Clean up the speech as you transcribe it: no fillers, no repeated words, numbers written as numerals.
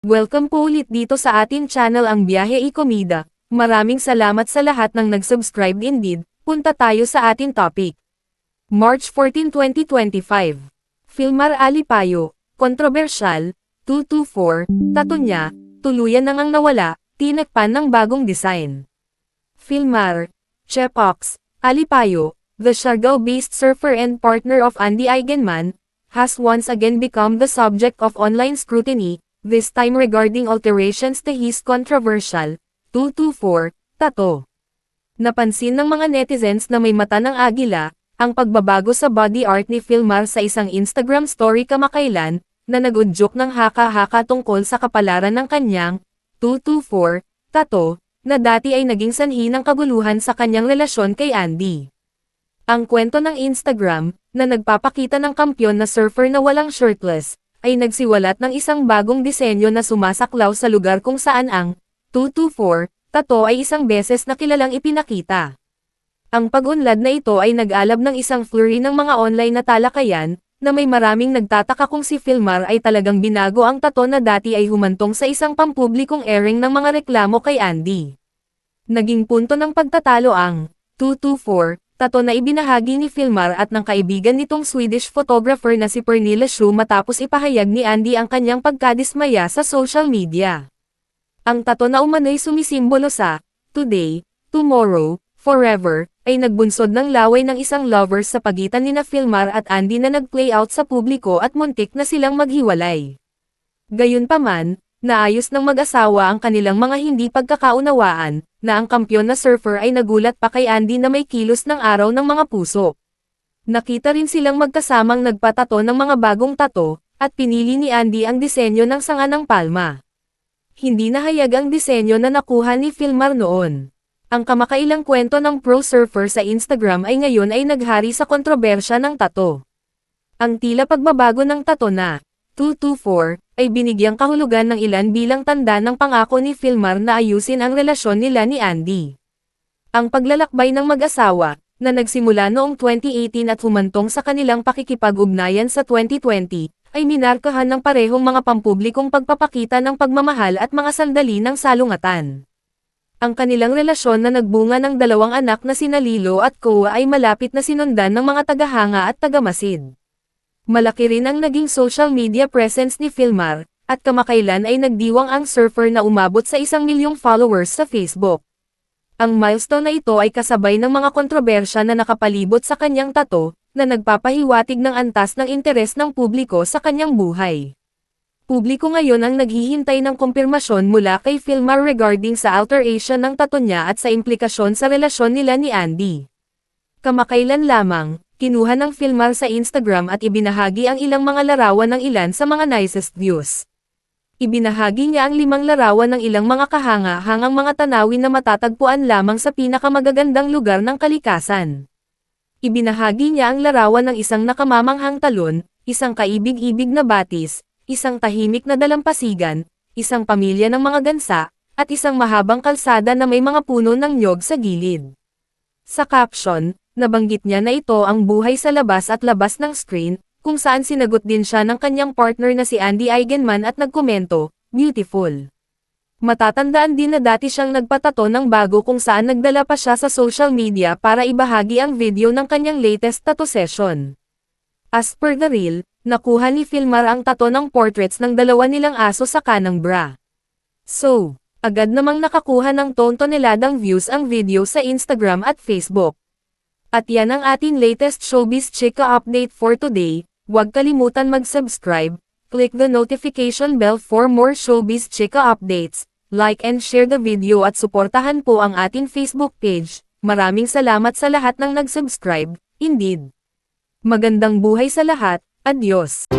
Welcome po ulit dito sa atin channel ang Biyahe y Komida. Maraming salamat sa lahat ng nag-subscribe indeed. Punta tayo sa ating topic. March 14, 2025. Filmar Alipayo, kontrobersyal, 224, tattoo niya, tuluyan nang ang nawala, tinakpan ng bagong design. Filmar, Chepox, Alipayo, the Siargao-based surfer and partner of Andy Eigenman, has once again become the subject of online scrutiny, this time regarding alterations to his controversial 224 tattoo. Napansin ng mga netizens na may mata ng agila, ang pagbabago sa body art ni Filmar sa isang Instagram story kamakailan, na nag-udyok ng haka-haka tungkol sa kapalaran ng kanyang 224 tattoo, na dati ay naging sanhi ng kaguluhan sa kanyang relasyon kay Andy. Ang kwento ng Instagram, na nagpapakita ng kampyon na surfer na walang shirtless, ay nagsiwalat ng isang bagong disenyo na sumasaklaw sa lugar kung saan ang 224 tattoo ay isang beses na kilalang ipinakita. Ang pag-unlad na ito ay nag-alab ng isang flurry ng mga online na talakayan, na may maraming nagtataka kung si Filmar ay talagang binago ang tattoo na dati ay humantong sa isang pampublikong airing ng mga reklamo kay Andy. Naging punto ng pagtatalo ang 224 tattoo na ibinahagi ni Filmar at ng kaibigan nitong Swedish photographer na si Pernilla Schuh matapos ipahayag ni Andy ang kanyang pagkadismaya sa social media. Ang tattoo na umano'y sumisimbolo sa today, tomorrow, forever, ay nagbunsod ng laway ng isang lovers sa pagitan nina Filmar at Andy na nag-play out sa publiko at muntik na silang maghiwalay. Gayunpaman, naayos ng mag-asawa ang kanilang mga hindi pagkakaunawaan, na ang kampyon na surfer ay nagulat pa kay Andy na may kilos ng araw ng mga puso. Nakita rin silang magkasamang nagpatato ng mga bagong tato, at pinili ni Andy ang disenyo ng sanga ng palma. Hindi nahayag ang disenyo na nakuha ni Filmar noon. Ang kamakailang kwento ng pro surfer sa Instagram ay ngayon ay naghari sa kontrobersya ng tato. Ang tila pagbabago ng tato na 224 ay binigyang kahulugan ng ilan bilang tanda ng pangako ni Filmar na ayusin ang relasyon nila ni Andy. Ang paglalakbay ng mag-asawa, na nagsimula noong 2018 at humantong sa kanilang pakikipag-ugnayan sa 2020, ay minarkahan ng parehong mga pampublikong pagpapakita ng pagmamahal at mga sandali ng salungatan. Ang kanilang relasyon na nagbunga ng dalawang anak na sina Lilo at Koa ay malapit na sinundan ng mga tagahanga at tagamasid. Malaki rin ang naging social media presence ni Filmar, at kamakailan ay nagdiwang ang surfer na umabot sa 1 milyong followers sa Facebook. Ang milestone na ito ay kasabay ng mga kontrobersya na nakapalibot sa kanyang tattoo, na nagpapahiwatig ng antas ng interes ng publiko sa kanyang buhay. Publiko ngayon ang naghihintay ng kumpirmasyon mula kay Filmar regarding sa alteration ng tattoo niya at sa implikasyon sa relasyon nila ni Andy. Kamakailan lamang, kinuha ng Filmar sa Instagram at ibinahagi ang ilang mga larawan ng ilan sa mga nicest views. Ibinahagi niya ang 5 larawan ng ilang mga kahanga-hangang mga tanawin na matatagpuan lamang sa pinakamagagandang lugar ng kalikasan. Ibinahagi niya ang larawan ng isang nakamamanghang talon, isang kaibig-ibig na batis, isang tahimik na dalampasigan, isang pamilya ng mga gansa, at isang mahabang kalsada na may mga puno ng nyog sa gilid. Sa caption, nabanggit niya na ito ang buhay sa labas at labas ng screen, kung saan sinagot din siya ng kanyang partner na si Andy Eigenman at nagkomento, "Beautiful." Matatandaan din na dati siyang nagpatato ng bago kung saan nagdala pa siya sa social media para ibahagi ang video ng kanyang latest tattoo session. As per the reel, nakuha ni Filmar ang tattoo ng portraits ng dalawa nilang aso sa kanang bra. So, agad namang nakakuha ng tontoneladang views ang video sa Instagram at Facebook. At yan ang ating latest showbiz chika update for today. Huwag kalimutan mag-subscribe, click the notification bell for more showbiz chika updates, like and share the video at suportahan po ang ating Facebook page. Maraming salamat sa lahat ng nag-subscribe, indeed. Magandang buhay sa lahat, adios!